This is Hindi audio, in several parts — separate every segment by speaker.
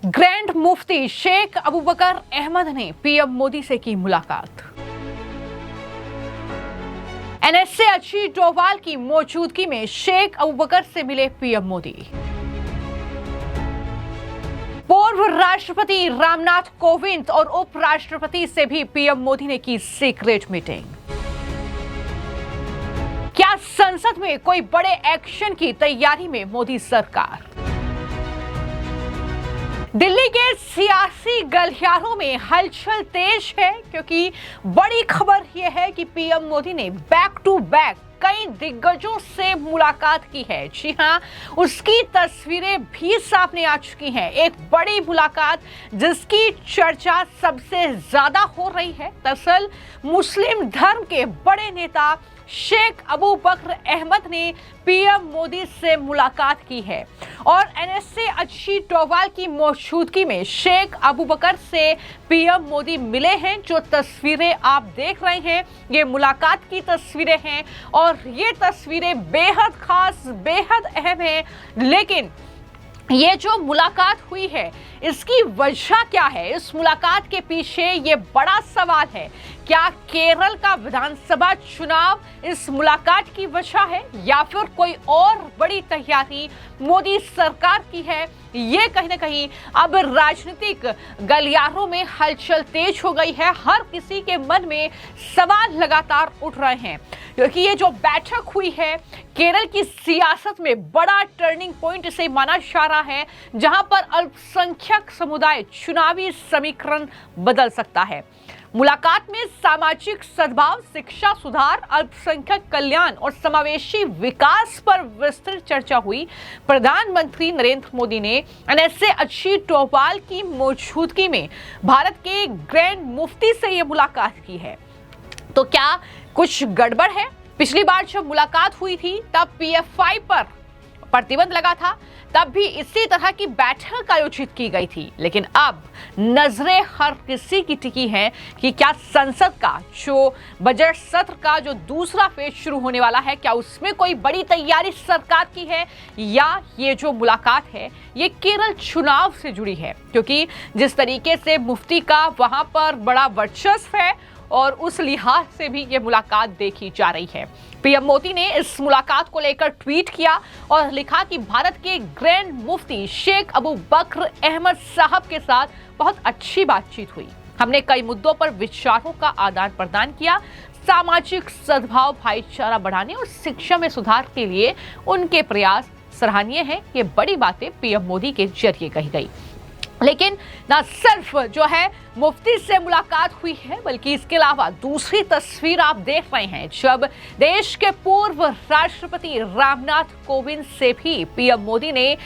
Speaker 1: ग्रैंड मुफ्ती शेख अबूबकर अहमद ने पीएम मोदी से की मुलाकात। एनएसए अजीत डोभाल की मौजूदगी में शेख अबूबकर से मिले पीएम मोदी। पूर्व राष्ट्रपति रामनाथ कोविंद और उपराष्ट्रपति से भी पीएम मोदी ने की सीक्रेट मीटिंग। क्या संसद में कोई बड़े एक्शन की तैयारी में मोदी सरकार? दिल्ली के सियासी गलियारों में हलचल तेज है क्योंकि बड़ी खबर यह है कि पीएम मोदी ने बैक टू बैक कई दिग्गजों से मुलाकात की है। जी हां, उसकी तस्वीरें भी सामने आ चुकी हैं। एक बड़ी मुलाकात जिसकी चर्चा सबसे ज्यादा हो रही है। दरअसल मुस्लिम धर्म के बड़े नेता शेख अबूबकर अहमद ने पीएम मोदी से मुलाकात की है और एनएसए अजीत डोभाल की मौजूदगी में शेख अबूबकर से पीएम मोदी मिले हैं। जो तस्वीरें आप देख रहे हैं ये मुलाकात की तस्वीरें हैं और ये तस्वीरें बेहद खास, बेहद अहम हैं। लेकिन ये जो मुलाकात हुई है इसकी वजह क्या है? इस मुलाकात के पीछे ये बड़ा सवाल है। क्या केरल का विधानसभा चुनाव इस मुलाकात की वजह है या फिर कोई और बड़ी तैयारी मोदी सरकार की है? ये कहीं ना कहीं अब राजनीतिक गलियारों में हलचल तेज हो गई है। हर किसी के मन में सवाल लगातार उठ रहे हैं क्योंकि ये जो बैठक हुई है केरल की सियासत में बड़ा टर्निंग पॉइंट इसे माना जा रहा है, जहां पर अल्पसंख्यक समुदाय चुनावी समीकरण बदल सकता है। मुलाकात में सामाजिक सद्भाव, शिक्षा सुधार, अल्पसंख्यक कल्याण और समावेशी विकास पर विस्तृत चर्चा हुई। प्रधानमंत्री नरेंद्र मोदी ने एनएसए अजीत डोभाल की मौजूदगी में भारत के ग्रैंड मुफ्ती से यह मुलाकात की है। तो क्या कुछ गड़बड़ है? पिछली बार जब मुलाकात हुई थी तब पीएफ5 पर प्रतिबंध लगा था, तब भी इसी तरह की बैठक आयोजित की गई थी। लेकिन अब नजरें हर किसी की टिकी हैं कि क्या संसद का जो बजट सत्र का जो दूसरा फेज शुरू होने वाला है, क्या उसमें कोई बड़ी तैयारी सरकार की है या ये जो मुलाकात है ये केरल चुनाव से जुड़ी है? क्योंकि जिस तरीके से मुफ्ती का वहां पर बड़ा वर्चस्व है और उस लिहाज से भी ये मुलाकात देखी जा रही है। पीएम मोदी ने इस मुलाकात को लेकर ट्वीट किया और लिखा कि भारत के ग्रैंड मुफ्ती शेख अबूबकर अहमद साहब के साथ बहुत अच्छी बातचीत हुई। हमने कई मुद्दों पर विचारों का आदान प्रदान किया। सामाजिक सद्भाव, भाईचारा बढ़ाने और शिक्षा में सुधार के लिए उनके प्रयास सराहनीय हैं। ये बड़ी बातें पीएम मोदी के जरिए कही गई। लेकिन न सिर्फ जो है मुफ्ती से मुलाकात हुई है बल्कि इसके अलावा दूसरी तस्वीर आप देख रहे हैं जब देश के पूर्व राष्ट्रपति रामनाथ कोविंद से भी पीएम मोदी ने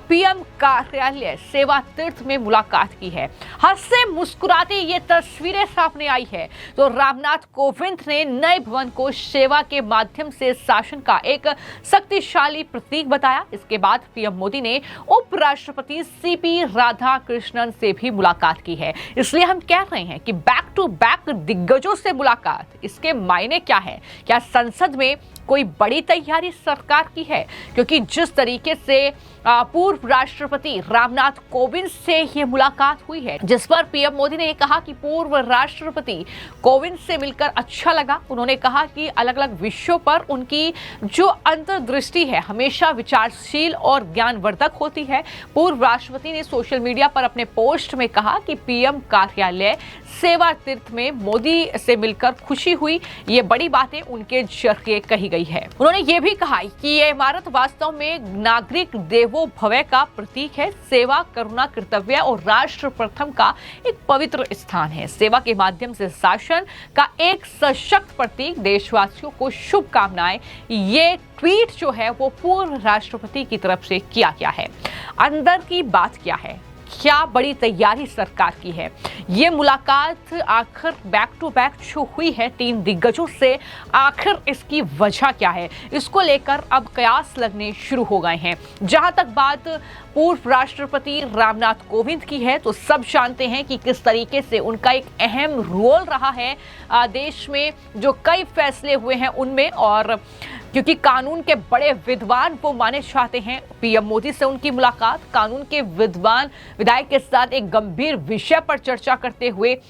Speaker 1: पीएम कार्यालय सेवा तीर्थ में मुलाकात की है। हंसते मुस्कुराते ये तस्वीरें सामने आई है तो रामनाथ कोविंद ने नए भवन को सेवा के माध्यम से शासन का एक शक्तिशाली प्रतीक बताया। इसके बाद पीएम मोदी ने उपराष्ट्रपति सीपी राधाकृष्णन से भी मुलाकात की है। इसलिए हम कह रहे हैं कि बैक टू बैक दिग्गजों से मुलाकात, इसके मायने क्या है? क्या संसद में कोई बड़ी तैयारी सरकार की है? क्योंकि जिस तरीके से पूर्व राष्ट्रपति रामनाथ कोविंद से ये मुलाकात हुई है, जिस पर पीएम मोदी ने कहा कि पूर्व राष्ट्रपति कोविंद से मिलकर अच्छा लगा। उन्होंने कहा कि अलग अलग विषयों पर उनकी जो अंतर्दृष्टि है हमेशा विचारशील और ज्ञानवर्धक होती है। पूर्व राष्ट्रपति ने सोशल मीडिया पर अपने पोस्ट में कहा कि पीएम कार्यालय सेवा तीर्थ में मोदी से मिलकर खुशी हुई। ये बड़ी बातें उनके जरिए कही गई है। उन्होंने ये भी कहा कि ये इमारत वास्तव में नागरिक देवो भव का प्रतीक है। सेवा, करुणा, कर्तव्य और राष्ट्र प्रथम का एक पवित्र स्थान है। सेवा के माध्यम से शासन का एक सशक्त प्रतीक। देशवासियों को शुभकामनाएं। ये ट्वीट जो है वो पूर्व राष्ट्रपति की तरफ से किया गया है। अंदर की बात क्या है? क्या बड़ी तैयारी सरकार की है? ये मुलाकात आखिर बैक टू बैक जो हुई है तीन दिग्गजों से, आखिर इसकी वजह क्या है? इसको लेकर अब कयास लगने शुरू हो गए हैं। जहां तक बात पूर्व राष्ट्रपति रामनाथ कोविंद की है तो सब जानते हैं कि किस तरीके से उनका एक अहम रोल रहा है देश में जो कई फैसले हुए हैं उनमें, और क्योंकि कानून के बड़े विद्वान वो माने जाते हैं। पीएम मोदी से उनकी मुलाकात कानून के विद्वान विधायक के साथ एक गंभीर विषय पर चर्चा करते हुए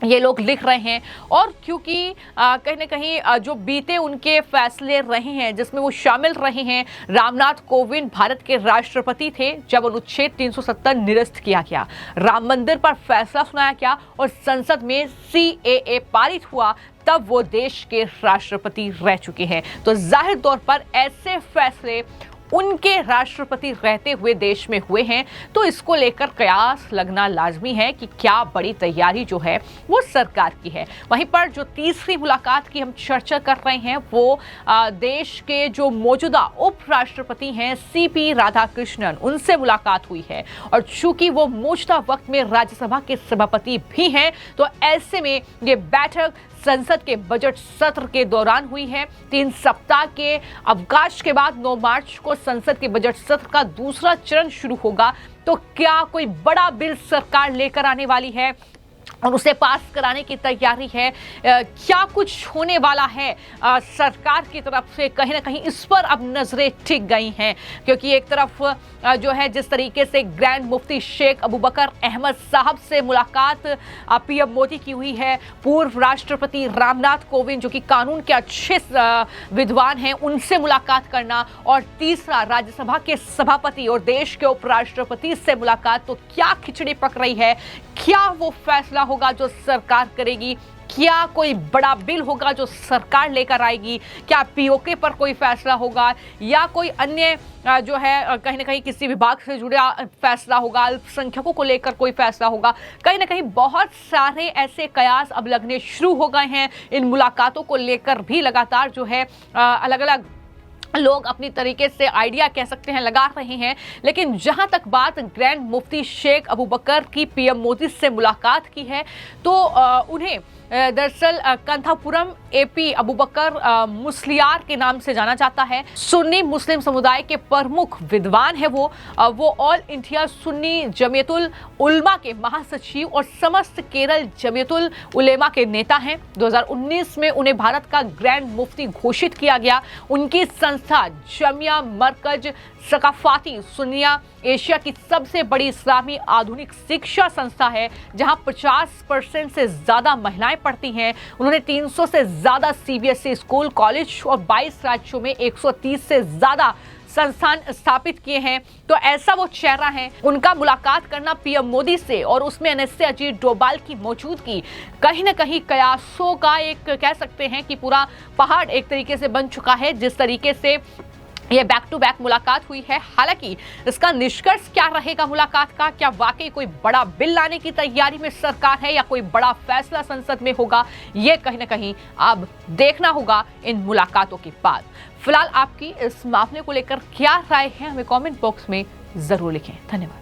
Speaker 1: ये लोग लिख रहे हैं। और क्योंकि कहीं ना कहीं जो बीते उनके फैसले रहे हैं जिसमें वो शामिल रहे हैं, रामनाथ कोविंद भारत के राष्ट्रपति थे जब अनुच्छेद 370 निरस्त किया गया, राम मंदिर पर फैसला सुनाया गया और संसद में CAA पारित हुआ, तब वो देश के राष्ट्रपति रह चुके हैं। तो जाहिर तौर पर ऐसे फैसले उनके राष्ट्रपति रहते हुए देश में हुए हैं, तो इसको लेकर कयास लगना लाजमी है कि क्या बड़ी तैयारी जो है वो सरकार की है। वहीं पर जो तीसरी मुलाकात की हम चर्चा कर रहे हैं वो देश के जो मौजूदा उपराष्ट्रपति हैं CP राधाकृष्णन, उनसे मुलाकात हुई है। और चूंकि वो मौजूदा वक्त में राज्यसभा के सभापति भी हैं, तो ऐसे में ये बैठक संसद के बजट सत्र के दौरान हुई है। 3 सप्ताह के अवकाश के बाद 9 मार्च को संसद के बजट सत्र का दूसरा चरण शुरू होगा। तो क्या कोई बड़ा बिल सरकार लेकर आने वाली है और उसे पास कराने की तैयारी है? क्या कुछ होने वाला है सरकार की तरफ से? कहीं ना कहीं इस पर अब नजरें टिक गई हैं, क्योंकि एक तरफ जो है जिस तरीके से ग्रैंड मुफ्ती शेख अबू बकर अहमद साहब से मुलाकात पीएम मोदी की हुई है, पूर्व राष्ट्रपति रामनाथ कोविंद जो कि कानून के अच्छे विद्वान हैं उनसे मुलाकात करना, और तीसरा राज्यसभा के सभापति और देश के उपराष्ट्रपति से मुलाकात। तो क्या खिचड़ी पक रही है? क्या वो फैसला होगा जो सरकार करेगी? क्या कोई बड़ा बिल होगा जो सरकार लेकर आएगी? क्या पीओके पर कोई फैसला होगा या कोई अन्य जो है कहीं ना कहीं किसी विभाग से जुड़ा फैसला होगा? अल्पसंख्यकों को लेकर कोई फैसला होगा? कहीं ना कहीं बहुत सारे ऐसे कयास अब लगने शुरू हो गए हैं। इन मुलाकातों को लेकर भी लगातार जो है अलग अलग लोग अपनी तरीके से आइडिया कह सकते हैं लगा रहे हैं। लेकिन जहां तक बात ग्रैंड मुफ्ती शेख अबू बकर की पीएम मोदी से मुलाकात की है, तो उन्हें दरअसल कंथापुरम AP अबू बकर मुस्लियार के नाम से जाना जाता है। सुन्नी मुस्लिम समुदाय के प्रमुख विद्वान है वो ऑल इंडिया सुन्नी जमीयतुल उलमा के महासचिव और समस्त केरल जमीयतुल उलेमा के नेता हैं। 2019 में उन्हें भारत का ग्रैंड मुफ्ती घोषित किया गया। उनकी संस्था जमिया मरकज सकाफाती सुन्निया एशिया की सबसे बड़ी इस्लामी आधुनिक शिक्षा संस्था है, जहां 50% से ज्यादा महिलाएं पढ़ती हैं। उन्होंने 300 से ज्यादा CBSE स्कूल, कॉलेज और 22 राज्यों में 130 से ज्यादा संस्थान स्थापित किए हैं। तो ऐसा वो चेहरा है, उनका मुलाकात करना पीएम मोदी से और उसमें NSA अजीत डोभाल की मौजूदगी कहीं ना कहीं कयासों का एक कह सकते हैं कि पूरा पहाड़ एक तरीके से बन चुका है। जिस तरीके से ये बैक टू बैक मुलाकात हुई है, हालांकि इसका निष्कर्ष क्या रहेगा मुलाकात का? क्या वाकई कोई बड़ा बिल लाने की तैयारी में सरकार है या कोई बड़ा फैसला संसद में होगा? ये कहीं ना कहीं अब देखना होगा इन मुलाकातों के बाद। फिलहाल आपकी इस मामले को लेकर क्या राय है, हमें कमेंट बॉक्स में जरूर लिखें। धन्यवाद।